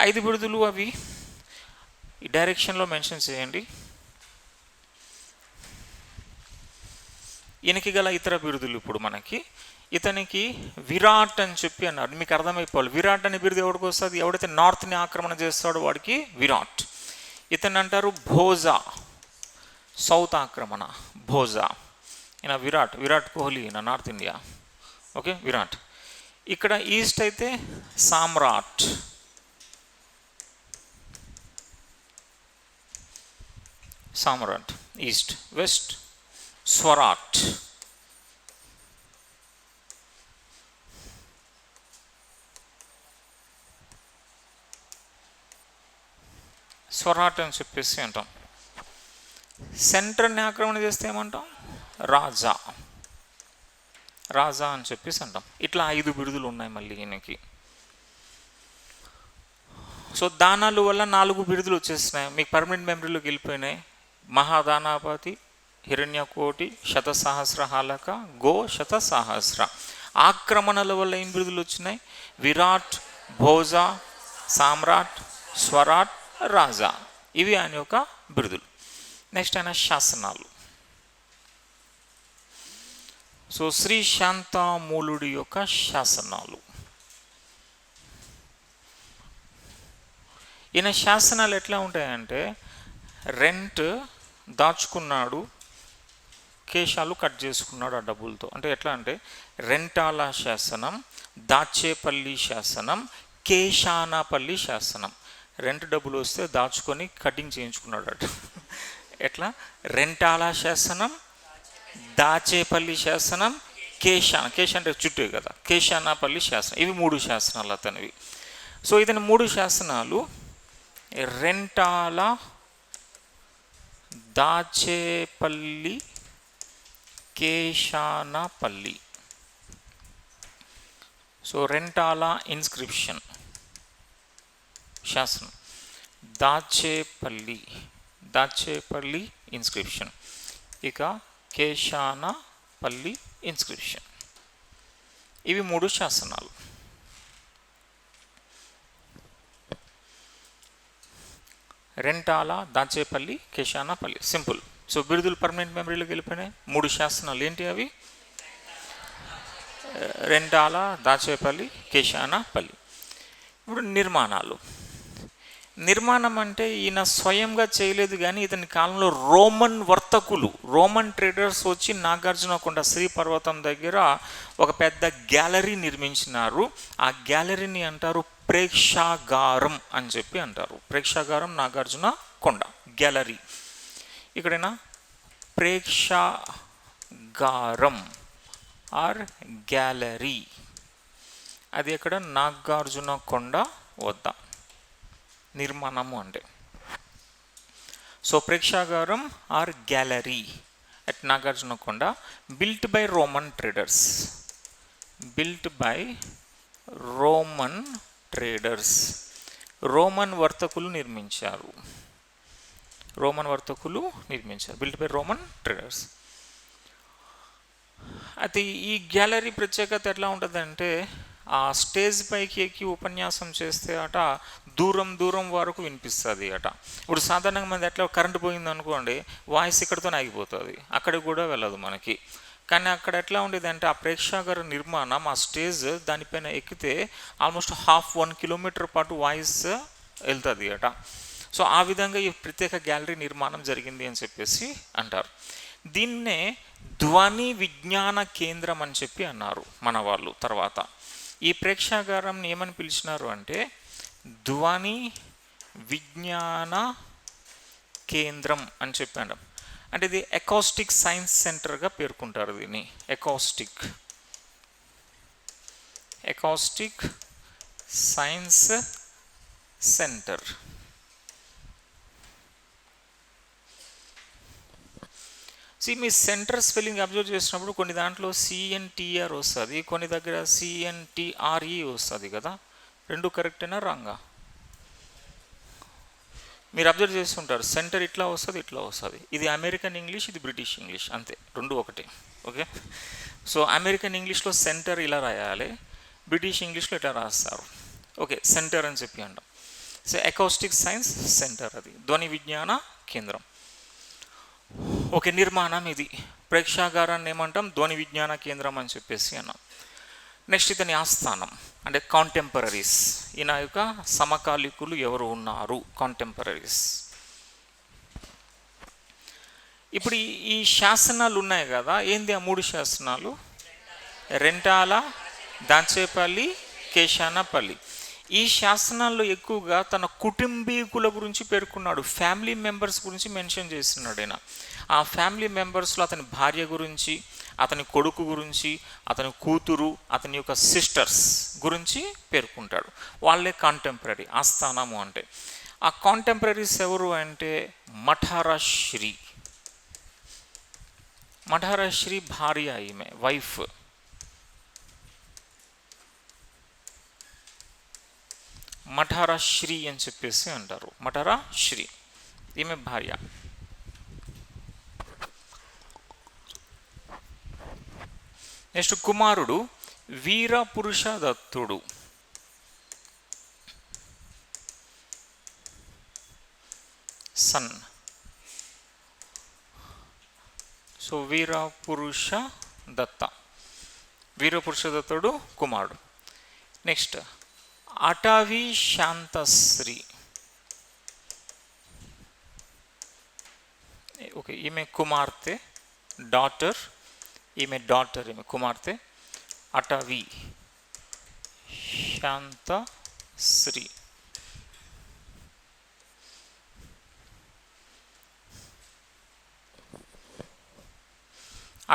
5 బిరుదులు అవి ఈ డైరెక్షన్లో మెన్షన్ చేయండి. ఈయనకి గల ఇతర బిరుదులు ఇప్పుడు మనకి, ఇతనికి విరాట్ అని చెప్పి అన్నారు. మీకు అర్థమైపోవాలి విరాట్ అనే బిరుదు ఎవరికి వస్తుంది, ఎవడైతే నార్త్ని ఆక్రమణ చేస్తాడో వాడికి విరాట్. ఇతన్ని అంటారు భోజా, సౌత్ ఆక్రమణ భోజా. ఈయన విరాట్ కోహ్లీ, ఈయన నార్త్ ఇండియా. ఓకే, విరాట్. ఇక్కడ ఈస్ట్ అయితే సామ్రాట్, ఈస్ట్. వెస్ట్ స్వరాట్. స్వరాట్ అని చెప్పేసి అంటాం. సెంటర్ని ఆక్రమణ చేస్తే ఏమంటాం, రాజా అని చెప్పేసి అంటాం. ఇట్లా 5 బిరుదులు ఉన్నాయి మళ్ళీ ఈయనకి. సో దానాలు వల్ల 4 బిరుదులు వచ్చేసినాయి మీకు, పర్మనెంట్ మెమరీలోకి వెళ్ళిపోయినాయి. మహాదానాపతి, హిరణ్యకోటి, శతసహస్ర హాలక, గో శతసహస్ర. ఆక్రమణల వల్ల ఏం బిరుదులు వచ్చినాయి, విరాట్, భోజా, సామ్రాట్, స్వరాట్, రాజా. ఇవి ఆయన యొక్క బిరుదులు. నెక్స్ట్ ఆయన శాసనాలు. సో శ్రీ శాంతామూలుడి యొక్క శాసనాలు. ఈయన శాసనాలు ఎట్లా ఉంటాయంటే, రెంట్ దాచుకున్నాడు, కేశాలు కట్ చేసుకున్నాడు ఆ డబ్బులతో. అంటే ఎట్లా అంటే రెంటాల శాసనం, దాచేపల్లి శాసనం, కేశానపల్లి శాసనం. రెంట్ డబ్బులు వస్తే దాచుకొని కటింగ్ చేయించుకున్నాడు అట. ఎట్లా, రెంటాల శాసనం, దాచేపల్లి శాసనం, కేశ అంటే చుట్టే కదా, కేశానపల్లి శాసనం. ఇవి 3 శాసనాలు అతనివి. సో ఇతని 3 శాసనాలు రెంటాల, దాచేపల్లి, కేశానపల్లి. సో రెంటాల ఇన్స్క్రిప్షన్ శాసనం, దాచేపల్లి ఇన్స్క్రిప్షన్, ఇక కేశానపల్లి ఇన్స్క్రిప్షన్. ఇవి 3 శాసనాలు. రెంటాల, దాచేపల్లి, కేశానపల్లి. సింపుల్. సో బిరుదులు పర్మనెంట్ మెమరీలోకి వెళ్ళిపోయినాయి. 3 శాసనాలు ఏంటి అవి, రెంటాల, దాచేపల్లి, కేశానపల్లి. ఇప్పుడు నిర్మాణం అంటే ఈయన స్వయంగా చేయలేదు, కానీ ఇతని కాలంలో రోమన్ వర్తకులు, రోమన్ ట్రేడర్స్ వచ్చి నాగార్జునకొండ శ్రీపర్వతం దగ్గర ఒక పెద్ద గ్యాలరీ నిర్మించినారు. ఆ గ్యాలరీని అంటారు ప్రేక్షాగారం అని చెప్పి అంటారు. ప్రేక్షాగారం, నాగార్జునకొండ గ్యాలరీ. ఇక్కడైనా ప్రేక్షాగారం ఆర్ గ్యాలరీ, అది ఎక్కడ, నాగార్జునకొండ వద్ద నిర్మాణము అంటే. సో ప్రేక్షాగారం or gallery at Nagarjunakonda, built by Roman traders. Roman వర్తకులు నిర్మించారు. Built by Roman traders. అయితే ఈ గ్యాలరీ ప్రత్యేకత ఎట్లా ఉంటుందంటే, ఆ స్టేజ్ పైకి ఎక్కి ఉపన్యాసం చేస్తే అట దూరం వరకు వినిపిస్తుంది అట. ఇప్పుడు సాధారణంగా మంది ఎట్లా, కరెంటు పోయింది అనుకోండి, వాయిస్ ఇక్కడితో ఆగిపోతుంది, అక్కడికి కూడా వెళ్ళదు మనకి. కానీ అక్కడ ఎట్లా ఉండేది అంటే, ఆ ప్రేక్షాగార నిర్మాణం, ఆ స్టేజ్ దానిపైన ఎక్కితే ఆల్మోస్ట్ 1 కిలోమీటర్ పాటు వాయిస్ వెళ్తుంది అట. సో ఆ విధంగా ఈ ప్రత్యేక గ్యాలరీ నిర్మాణం జరిగింది అని చెప్పేసి అంటారు. దీన్నే ధ్వని విజ్ఞాన కేంద్రం అని చెప్పి అన్నారు మన వాళ్ళు. తర్వాత ఈ ప్రేక్షాగారంని ఏమని పిలిచినారు అంటే ధ్వని విజ్ఞాన కేంద్రం అని చెప్పి అంటాం. అంటే ఇది ఎకాస్టిక్ సైన్స్ సెంటర్గా పేర్కొంటారు దీన్ని. Acoustic science centre. మీ సెంటర్ స్పెల్లింగ్ అబ్జర్వ్ చేసినప్పుడు కొన్ని దాంట్లో CNTR వస్తుంది, కొన్ని దగ్గర CNTRE వస్తుంది కదా. రెండు కరెక్టేనా రాంగా? మీరు అబ్జర్వ్ చేస్తుంటారు, సెంటర్ ఇట్లా వస్తుంది, ఇట్లా వస్తుంది. ఇది అమెరికన్ ఇంగ్లీష్, ఇది బ్రిటిష్ ఇంగ్లీష్, అంతే, రెండు ఒకటే. ఓకే, సో అమెరికన్ ఇంగ్లీష్లో సెంటర్ ఇలా రాయాలి, బ్రిటిష్ ఇంగ్లీష్లో ఇట్లా రాస్తారు. ఓకే, సెంటర్ అని చెప్పి అంటాం. సో అకౌస్టిక్ సైన్స్ సెంటర్, అది ధ్వని విజ్ఞాన కేంద్రం. ఓకే, నిర్మాణం ఇది. ప్రేక్షాగారాన్ని ఏమంటాం? ధ్వని విజ్ఞాన కేంద్రం అని చెప్పేసి అన్నాం. నెక్స్ట్ ఇతని ఆస్థానం అంటే కాంటెంపరీస్. ఈయన యొక్క సమకాలికులు ఎవరు ఉన్నారు? కాంటెంపరీస్. ఇప్పుడు ఈ శాసనాలు ఉన్నాయి కదా, ఏంది ఆ 3 శాసనాలు? రెంటాల, దాచేపల్లి, కేశానపల్లి. ఈ శాసనాల్లో ఎక్కువగా తన కుటుంబీకుల గురించి పేర్కొన్నాడు, ఫ్యామిలీ మెంబర్స్ గురించి మెన్షన్ చేస్తున్నాడు ఆయన. ఆ ఫ్యామిలీ మెంబర్స్లో అతని భార్య గురించి, అతని కొడుకు గురించి, అతని కూతురు, అతని యొక్క సిస్టర్స్ గురించి పేర్కొంటాడు. వాళ్ళే కాంటెంపరీ, ఆస్థానము అంటే. ఆ కాంటెంపరీస్ ఎవరు అంటే మఠారశ్రీ. మఠారశ్రీ భార్య, ఈమె వైఫ్. మఠారశ్రీ అని చెప్పేసి అంటారు. మఠారశ్రీ ఈమె భార్య. నెక్స్ట్ కుమారుడు వీరపురుషదత్తుడు. సన్. సో వీరపురుషదత్త, వీరపురుషదత్తుడు కుమారుడు. నెక్స్ట్ అటవీ శాంతశ్రీ. ఓకే, ఈమె కుమార్తె, డాటర్. ఈమె కుమార్తె అటవీ శాంతశ్రీ.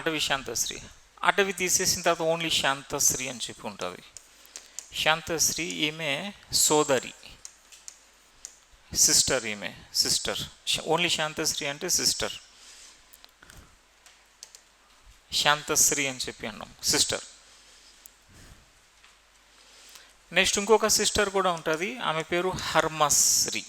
అటవీ శాంతశ్రీ. అటవీ తీసేసిన తర్వాత ఓన్లీ శాంతశ్రీ అని చెప్పి ఉంటుంది. శాంతశ్రీ ఈమె సోదరి, సిస్టర్. ఈమె సిస్టర్. ఓన్లీ శాంతశ్రీ అంటే సిస్టర్. శాంతశ్రీ అని చెప్పి అన్నాం, సిస్టర్. నెక్స్ట్ ఇంకొక సిస్టర్ కూడా ఉంటుంది, ఆమె పేరు హర్మశ్రీ.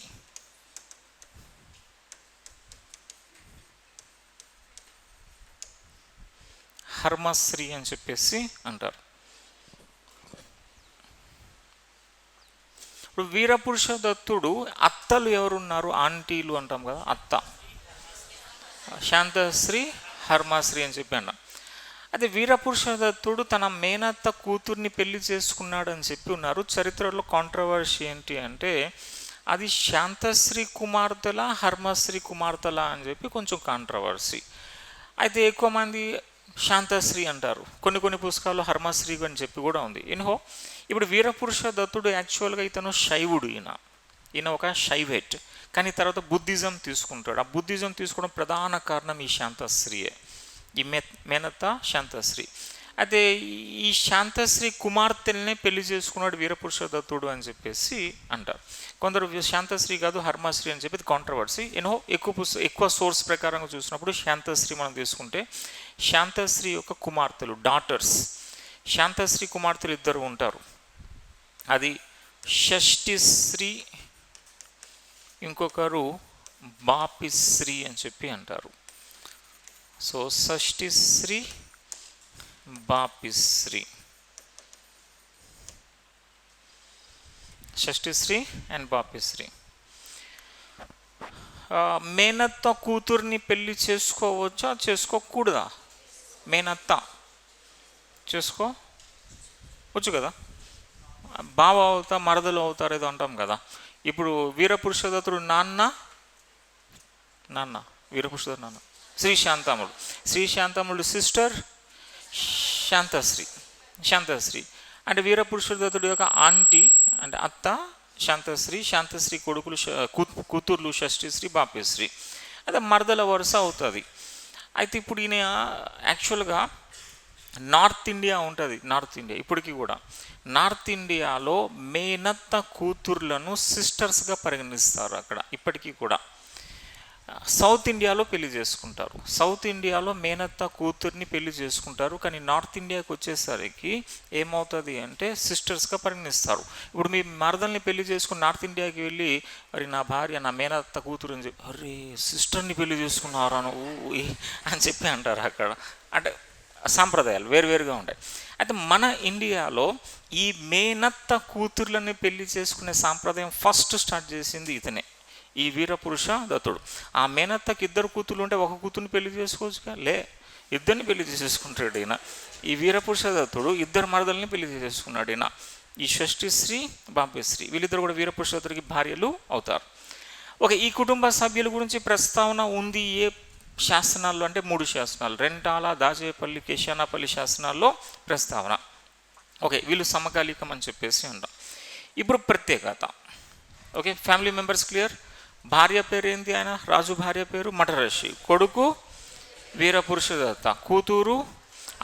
హర్మశ్రీ అని చెప్పేసి అంటారు. ఇప్పుడు వీరపురుషదత్తుడు అత్తలు ఎవరున్నారు? ఆంటీలు అంటాం కదా, అత్త. శాంతశ్రీ, హర్మశ్రీ అని చెప్పి అన్నాం. అదే వీరపురుషదత్తుడు తన మేనత్త కూతుర్ని పెళ్లి చేసుకున్నాడు అని చెప్పి ఉన్నారు. చరిత్రలో కాంట్రవర్సీ ఏంటి అంటే అది శాంతశ్రీ కుమార్తెల, హర్మశ్రీ కుమార్తెల అని చెప్పి కొంచెం కాంట్రవర్సీ. అయితే ఎక్కువ మంది శాంతశ్రీ అంటారు, కొన్ని పుస్తకాల్లో హర్మశ్రీ అని చెప్పి కూడా ఉంది. ఇన్హో ఇప్పుడు వీరపురుషదత్తుడు యాక్చువల్గా ఇతను శైవుడు. ఈయన ఒక శైవేట్. కానీ తర్వాత బుద్ధిజం తీసుకుంటాడు. ఆ బుద్ధిజం తీసుకోవడం ప్రధాన కారణం ఈ శాంతశ్రీయే, ఈ మేనత్త శాంతశ్రీ. అయితే ఈ శాంతశ్రీ కుమార్తెల్నే పెళ్లి చేసుకున్నాడు వీరపురుషదత్తుడు అని చెప్పేసి అంటారు. కొందరు శాంతశ్రీ కాదు హర్మశ్రీ అని చెప్పి కాంట్రవర్సీ. ఎన్నో ఎక్కువ సోర్స్ ప్రకారంగా చూసినప్పుడు శాంతశ్రీ మనం తీసుకుంటే శాంతశ్రీ యొక్క కుమార్తెలు, డాటర్స్. శాంతశ్రీ కుమార్తెలు 2 ఉంటారు. అది షష్ఠిశ్రీ, ఇంకొకరు బాపిశ్రీ అని చెప్పి అంటారు. సో షష్ఠిశ్రీ, బాపిశ్రీ. షష్ఠిశ్రీ అండ్ బాపిశ్రీ. మేనత్త కూతుర్ని పెళ్లి చేసుకోవచ్చా, చేసుకోకూడదా? మేనత్త చేసుకోవచ్చు కదా, బావ అవుతా, మరదలు అవుతారు ఏదో అంటాం కదా. ఇప్పుడు వీరపురుషదత్తుడు నాన్న వీరపురుషదత్తుడు నాన్న శ్రీశాంతముడు సిస్టర్ శాంతశ్రీ అంటే వీరపురుషదత్తుడు యొక్క ఆంటీ అంటే అత్త శాంతశ్రీ కొడుకులు కూతుర్లు షష్ఠిశ్రీ, బాపిశ్రీ. అదే మరదల వరుస అవుతుంది. అయితే ఇప్పుడు ఈయన యాక్చువల్గా నార్త్ ఇండియా ఉంటుంది, నార్త్ ఇండియా ఇప్పటికీ కూడా నార్త్ ఇండియాలో మేనత్త కూతుర్లను సిస్టర్స్గా పరిగణిస్తారు అక్కడ ఇప్పటికీ కూడా. సౌత్ ఇండియాలో పెళ్లి చేసుకుంటారు, సౌత్ ఇండియాలో మేనత్త కూతుర్ని పెళ్లి చేసుకుంటారు. కానీ నార్త్ ఇండియాకి వచ్చేసరికి ఏమవుతుంది అంటే సిస్టర్స్గా పరిగణిస్తారు. ఇప్పుడు మీ మరదల్ని పెళ్లి చేసుకుని నార్త్ ఇండియాకి వెళ్ళి మరి నా భార్య నా మేనత్త కూతురు అని చెప్పి అరే సిస్టర్ని పెళ్లి చేసుకున్నారా నువ్వు అని చెప్పి అంటారు అక్కడ. అంటే సాంప్రదాయాలు వేరువేరుగా ఉంటాయి. అయితే మన ఇండియాలో ఈ మేనత్త కూతుర్లని పెళ్లి చేసుకునే సాంప్రదాయం ఫస్ట్ స్టార్ట్ చేసింది ఇతనే, ఈ వీరపురుష దత్తుడు. ఆ మేనత్తకి 2 కూతుర్లు ఉంటే ఒక కూతుర్ని పెళ్లి చేసుకోవచ్చుగా, ఇద్దరిని పెళ్లి చేసుకుంటాడు ఈయన. ఈ వీరపురుష దత్తుడు 2 మరదల్ని పెళ్లి చేసుకున్నాడు ఈయన, ఈ షష్ఠిశ్రీ బాంబేశ్రీ. వీళ్ళిద్దరు కూడా వీరపురుష దత్తుడికి భార్యలు అవుతారు. ఓకే, ఈ కుటుంబ సభ్యుల గురించి ప్రస్తావన ఉంది ఏ శాసనాల్లో అంటే 3 శాసనాలు, రెంటాల, దాచేపల్లి, కేశానపల్లి శాసనాల్లో ప్రస్తావన. ఓకే, వీళ్ళు సమకాలీకం అని చెప్పేసి అంటాం. ఇప్పుడు ప్రత్యేకత. Okay, family members clear. భార్య పేరు ఏంటి? ఆయన రాజు భార్య పేరు మఠరషి, కొడుకు వీరపురుషదత్త, కూతురు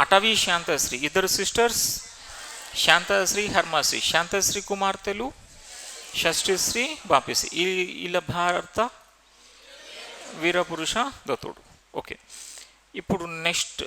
అటవీ శాంతశ్రీ, 2 సిస్టర్స్ శాంతశ్రీ హర్మశ్రీ. శాంతశ్రీ కుమార్తెలు షష్ఠిశ్రీ బాపిశ్రీ. వీళ్ళ భర్త వీరపురుష దత్తుడు. ఓకే, ఇప్పుడు నెక్స్ట్